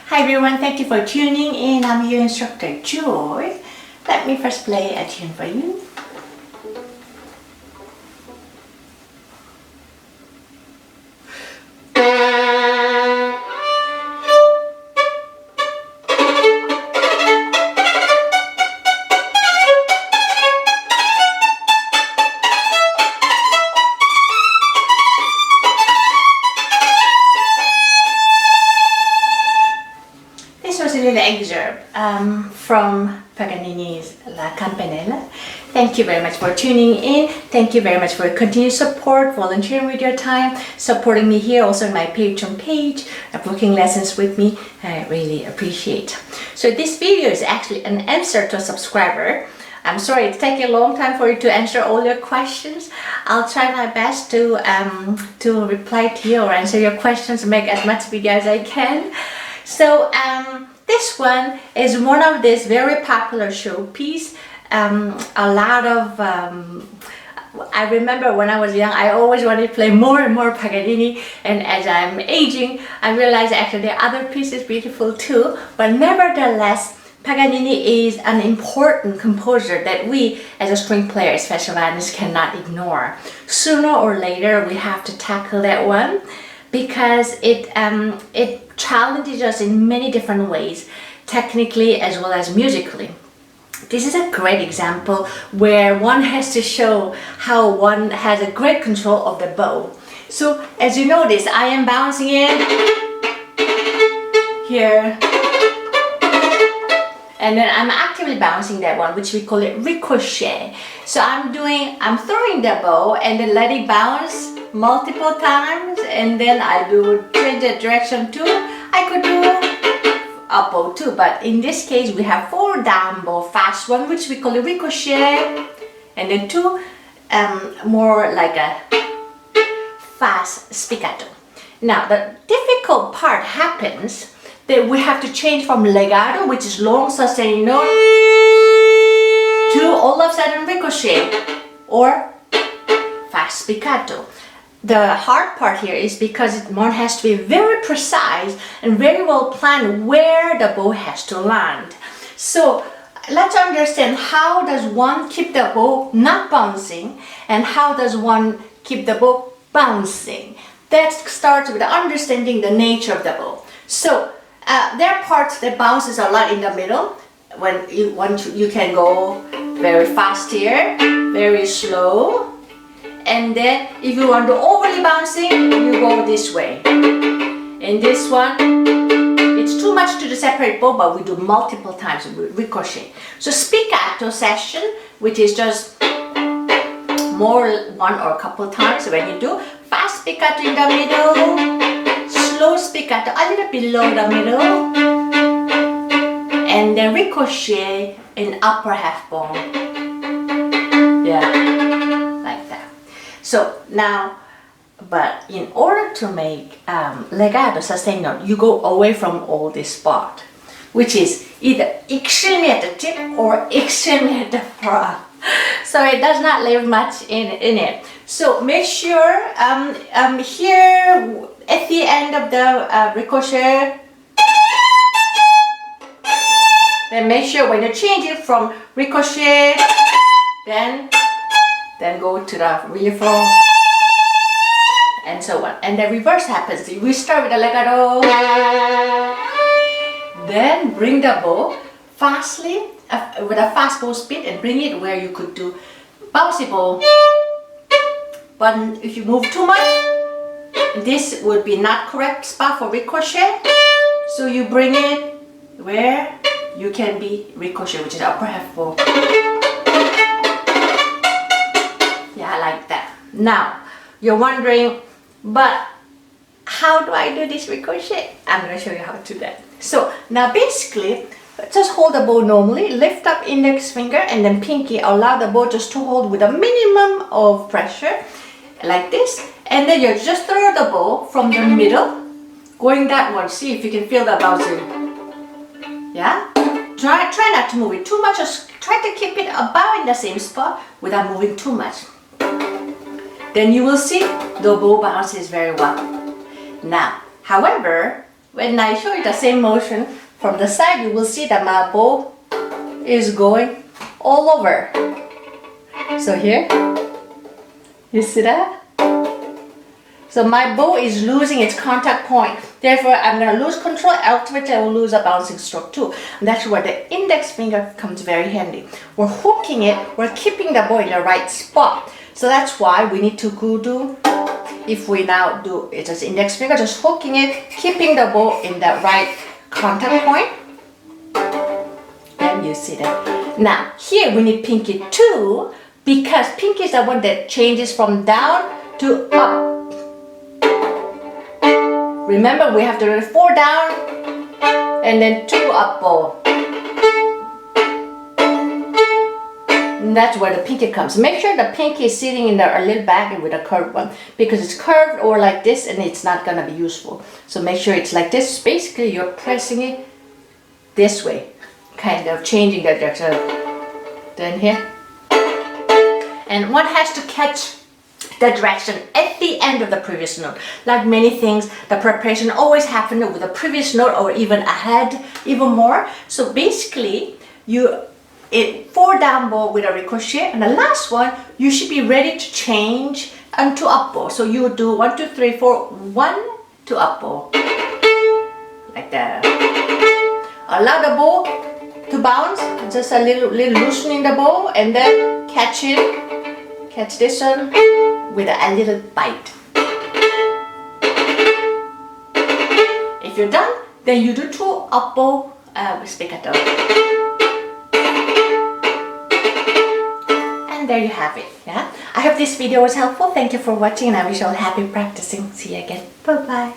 Hi everyone, thank you for tuning in. I'm your instructor Joy. Let me first play a tune for you. This was a little excerpt from Paganini's La Campanella. Thank you very much for tuning in. Thank you very much for your continued support, volunteering with your time, supporting me here, also on my Patreon page, booking lessons with me. I really appreciate. So this video is actually an answer to a subscriber. I'm sorry it's taking a long time for you to answer all your questions. I'll try my best to reply to you or answer your questions, make as much video as I can. So this one is one of this very popular showpiece. A lot of I remember when I was young, I always wanted to play more and more Paganini, and as I'm aging, I realized actually the other piece is beautiful too. But nevertheless, Paganini is an important composer that we, as a string player, especially violinists, cannot ignore. Sooner or later, we have to tackle that one because it challenges us in many different ways, technically as well as musically. This is a great example where one has to show how one has a great control of the bow. So as you notice, I am bouncing in here, and then I'm actively bouncing that one, which we call it Ricochet. So I'm throwing the bow and then let it bounce multiple times, and then I do change the direction too. I could do up bow too, but in this case we have 4 down bow, fast one, which we call a Ricochet, and then 2 more like a fast spiccato. Now the difficult part happens that we have to change from legato, which is long sustained note, to all of a sudden Ricochet or fast spiccato. The hard part here is because one has to be very precise and very well planned where the bow has to land. So let's understand, how does one keep the bow not bouncing and how does one keep the bow bouncing? That starts with understanding the nature of the bow. So there are parts that bounces a lot in the middle. When you can go very fast here, very slow. And then if you want to overly bouncing, you go this way. In this one, it's too much to the separate bow, but we do multiple times with Ricochet. So spiccato session, which is just more one or a couple times when you do fast spiccato in the middle, slow spiccato a little below the middle, and then Ricochet in upper half bow. Yeah. So now, but in order to make legato sustained note, you go away from all this spot, which is either extremely at the tip or extremely at the front. So it does not leave much in it. So make sure here at the end of the Ricochet, then make sure when you change it from Ricochet, then go to the really full, and so on. And the reverse happens. We start with the legato, then bring the bow fastly with a fast bow speed and bring it where you could do bouncy bow. But if you move too much, this would be not correct spot for Ricochet. So you bring it where you can be Ricochet, which is upper half bow. Yeah, like that. Now, you're wondering, but how do I do this Ricochet? I'm going to show you how to do that. So, now basically, just hold the bow normally, lift up index finger and then pinky, allow the bow just to hold with a minimum of pressure, like this. And then you just throw the bow from the middle, going that one. See if you can feel that bouncing. Yeah? Try not to move it too much, just try to keep it about in the same spot without moving too much. Then you will see the bow bounces very well. Now, however, when I show you the same motion from the side, you will see that my bow is going all over. So here, you see that? So my bow is losing its contact point. Therefore, I'm going to lose control. Ultimately, I will lose a bouncing stroke too. And that's where the index finger comes very handy. We're hooking it. We're keeping the bow in the right spot. So that's why we need to go do, if we now do it as index finger, just hooking it, keeping the bow in the right contact point. And you see that. Now, here we need pinky too, because pinky is the one that changes from down to up. Remember, we have to do 4 down and then 2 up bow. And that's where the pinky comes. Make sure the pinky is sitting in there a little back with a curved one, because it's curved or like this and it's not going to be useful. So make sure it's like this. Basically, you're pressing it this way, kind of changing the direction. Then here. And one has to catch the direction at the end of the previous note. Like many things, the preparation always happened with the previous note or even ahead, even more. So basically, 4 down bow with a ricochet, and the last one, you should be ready to change onto up bow. So you would do 1, 2, 3, 4, 1 to up bow. Like that. Allow the bow to bounce, just a little loosening the bow, and then catch it, catch this one with a little bite. If you're done, then you do 2 up bow with spiccato. And there you have it. Yeah, I hope this video was helpful. Thank you for watching, and I wish you all happy practicing. See you again. Bye bye.